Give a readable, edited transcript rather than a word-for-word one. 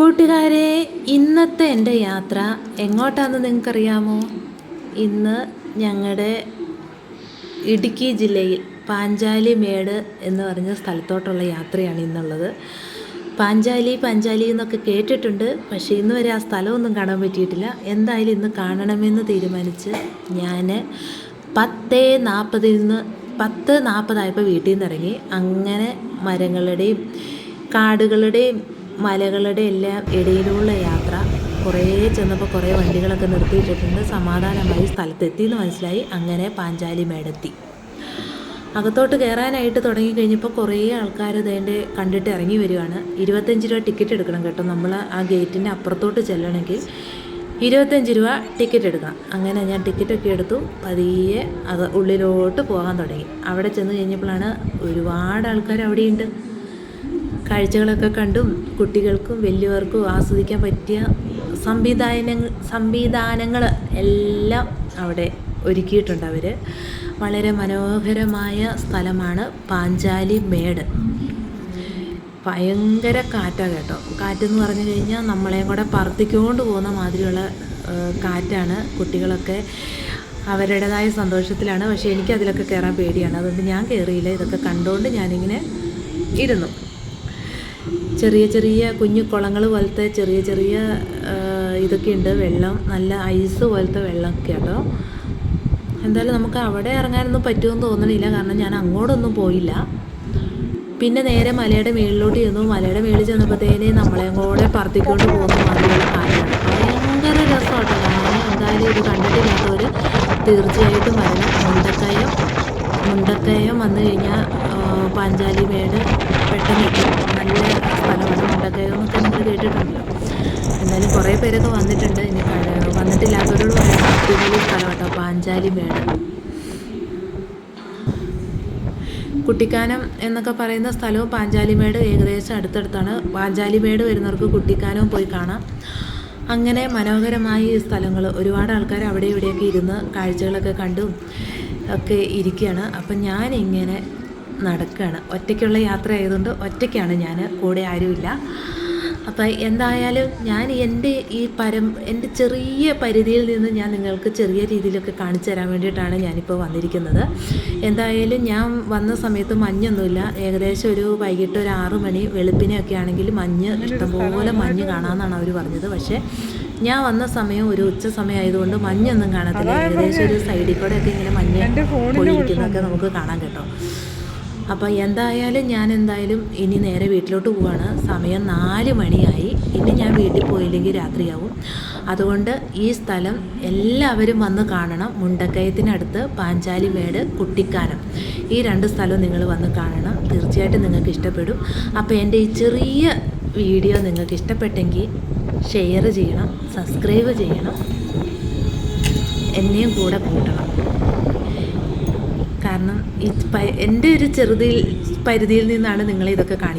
കൂട്ടുകാരെ, ഇന്നത്തെ എൻ്റെ യാത്ര എങ്ങോട്ടാണെന്ന് നിങ്ങൾക്കറിയാമോ? ഇന്ന് ഞങ്ങളുടെ ഇടുക്കി ജില്ലയിൽ പാഞ്ചാലിമേട് എന്ന് പറഞ്ഞ സ്ഥലത്തോട്ടുള്ള യാത്രയാണ് ഇന്നുള്ളത്. പാഞ്ചാലി എന്നൊക്കെ കേട്ടിട്ടുണ്ട്, പക്ഷേ ഇന്ന് വരെ ആ സ്ഥലമൊന്നും കാണാൻ പറ്റിയിട്ടില്ല. എന്തായാലും ഇന്ന് കാണണമെന്ന് തീരുമാനിച്ച് ഞാൻ 10:40 വീട്ടിൽ നിന്ന് ഇറങ്ങി. അങ്ങനെ മരങ്ങളുടെയും കാടുകളുടെയും മലകളുടെ എല്ലാം ഇടയിലുള്ള യാത്ര. കുറേ ചെന്നപ്പോൾ കുറേ വണ്ടികളൊക്കെ നിർത്തിയിട്ടിട്ടുണ്ട്. സമാധാനമായി സ്ഥലത്തെത്തി എന്ന് മനസ്സിലായി. അങ്ങനെ പാഞ്ചാലിമേടെത്തി. അകത്തോട്ട് കയറാനായിട്ട് തുടങ്ങിക്കഴിഞ്ഞപ്പോൾ കുറേ ആൾക്കാർ ഇതേൻ്റെ കണ്ടിട്ട് ഇറങ്ങി വരികയാണ്. 25 രൂപ ടിക്കറ്റ് എടുക്കണം കേട്ടോ. നമ്മൾ ആ ഗേറ്റിൻ്റെ അപ്പുറത്തോട്ട് ചെല്ലണമെങ്കിൽ 25 രൂപ ടിക്കറ്റ് എടുക്കാം. അങ്ങനെ ഞാൻ ടിക്കറ്റൊക്കെ എടുത്തു പതിയെ ഉള്ളിലോട്ട് പോകാൻ തുടങ്ങി. അവിടെ ചെന്ന് കഴിഞ്ഞപ്പോഴാണ് ഒരുപാട് ആൾക്കാർ അവിടെയുണ്ട്. കാഴ്ചകളൊക്കെ കണ്ടും കുട്ടികൾക്കും വലിയവർക്കും ആസ്വദിക്കാൻ പറ്റിയ സംവിധാനങ്ങൾ എല്ലാം അവിടെ ഒരുക്കിയിട്ടുണ്ട് അവർ. വളരെ മനോഹരമായ സ്ഥലമാണ് പാഞ്ചാലിമേട്. ഭയങ്കര കാറ്റാണ് കേട്ടോ. കാറ്റെന്ന് പറഞ്ഞു കഴിഞ്ഞാൽ നമ്മളെയും കൂടെ പറത്തിക്കൊണ്ട് പോകുന്ന മാതിരിയുള്ള കാറ്റാണ്. കുട്ടികളൊക്കെ അവരുടേതായ സന്തോഷത്തിലാണ്. പക്ഷേ എനിക്കതിലൊക്കെ കയറാൻ പേടിയാണ്. അതുകൊണ്ട് ഞാൻ കയറിയില്ല. ഇതൊക്കെ കണ്ടുകൊണ്ട് ഞാനിങ്ങനെ ഇരുന്നു. ചെറിയ ചെറിയ കുഞ്ഞു കുളങ്ങൾ പോലത്തെ ചെറിയ ഇതൊക്കെയുണ്ട്. വെള്ളം നല്ല ഐസ് പോലത്തെ വെള്ളമൊക്കെ കേട്ടോ. എന്തായാലും നമുക്ക് അവിടെ ഇറങ്ങാനൊന്നും പറ്റുമെന്ന് തോന്നണില്ല, കാരണം ഞാൻ അങ്ങോട്ടൊന്നും പോയില്ല. പിന്നെ നേരെ മലയുടെ മേളിലോട്ട് ചെന്നു. മലയുടെ മേളിൽ ചെന്നപ്പോഴത്തേന് നമ്മളെയും കൂടെ പറത്തിക്കൊണ്ട് പോകുന്ന മാതിരിയുള്ള കാറ്റാണ്. ഭയങ്കര രസമാട്ടോ കാണാൻ. എന്തായാലും ഇത് കണ്ടിട്ടില്ലാത്തവർ തീർച്ചയായിട്ടും വരണം. മുണ്ടക്കയം വന്നു കഴിഞ്ഞാൽ പാഞ്ചാലിമേട് പെട്ടെന്ന് എത്തും. നല്ല സ്ഥലമാണ് മുണ്ടക്കയം എന്നൊക്കെ നിങ്ങൾ കേട്ടിട്ടുണ്ടല്ലോ. എന്നാലും കുറേ പേരൊക്കെ വന്നിട്ടുണ്ട്. ഇനി വന്നിട്ടില്ലാത്തവരോട് പറയാം, അടിപൊളി സ്ഥലം കേട്ടോ പാഞ്ചാലിമേട്. കുട്ടിക്കാനം എന്നൊക്കെ പറയുന്ന സ്ഥലവും പാഞ്ചാലിമേട് ഏകദേശം അടുത്തടുത്താണ്. പാഞ്ചാലിമേട് വരുന്നവർക്ക് കുട്ടിക്കാനവും പോയി കാണാം. അങ്ങനെ മനോഹരമായ ഈ സ്ഥലങ്ങൾ. ഒരുപാട് ആൾക്കാർ അവിടെ ഇവിടെയൊക്കെ ഇരുന്ന് കാഴ്ചകളൊക്കെ കണ്ടും ഒക്കെ ഇരിക്കുകയാണ്. അപ്പം ഞാനിങ്ങനെ നടക്കുകയാണ്. ഒറ്റയ്ക്കുള്ള യാത്ര ആയതുകൊണ്ട് ഒറ്റയ്ക്കാണ് ഞാൻ, കൂടെ ആരുമില്ല. അപ്പം എന്തായാലും ഞാൻ എൻ്റെ എൻ്റെ ചെറിയ പരിധിയിൽ നിന്ന് ഞാൻ നിങ്ങൾക്ക് ചെറിയ രീതിയിലൊക്കെ കാണിച്ചു തരാൻ വേണ്ടിയിട്ടാണ് ഞാനിപ്പോൾ വന്നിരിക്കുന്നത്. എന്തായാലും ഞാൻ വന്ന സമയത്ത് മഞ്ഞൊന്നുമില്ല. ഏകദേശം ഒരു വൈകിട്ട് ഒരു 6 മണി വെളുപ്പിനെയൊക്കെ ആണെങ്കിൽ ഇഷ്ടംപോലെ മഞ്ഞ് കാണാമെന്നാണ് അവർ പറഞ്ഞത്. പക്ഷേ ഞാൻ വന്ന സമയം ഒരു ഉച്ച സമയമായതുകൊണ്ട് മഞ്ഞൊന്നും കാണത്തില്ല. ഏകദേശം ഒരു സൈഡിൽ കൂടെയൊക്കെ ഇങ്ങനെ മഞ്ഞ് പോയിരിക്കുന്നതൊക്കെ നമുക്ക് കാണാൻ കേട്ടോ. അപ്പോൾ ഞാൻ എന്തായാലും ഇനി നേരെ വീട്ടിലോട്ട് പോവുകയാണ്. സമയം 4 മണിയായി. ഇനി ഞാൻ വീട്ടിൽ പോയില്ലെങ്കിൽ രാത്രിയാവും. അതുകൊണ്ട് ഈ സ്ഥലം എല്ലാവരും വന്ന് കാണണം. മുണ്ടക്കയത്തിനടുത്ത് പാഞ്ചാലിമേട്, കുട്ടിക്കാനം, ഈ 2 സ്ഥലവും നിങ്ങൾ വന്ന് കാണണം. തീർച്ചയായിട്ടും നിങ്ങൾക്ക് ഇഷ്ടപ്പെടും. അപ്പോൾ എൻ്റെ ഈ ചെറിയ വീഡിയോ നിങ്ങൾക്ക് ഇഷ്ടപ്പെട്ടെങ്കിൽ ഷെയർ ചെയ്യണം, സബ്സ്ക്രൈബ് ചെയ്യണം, എന്നെയും കൂടെ കൂട്ടണം. കാരണം എൻ്റെ ഒരു പരിധിയിൽ നിന്നാണ് നിങ്ങളിതൊക്കെ കാണിക്കുന്നത്.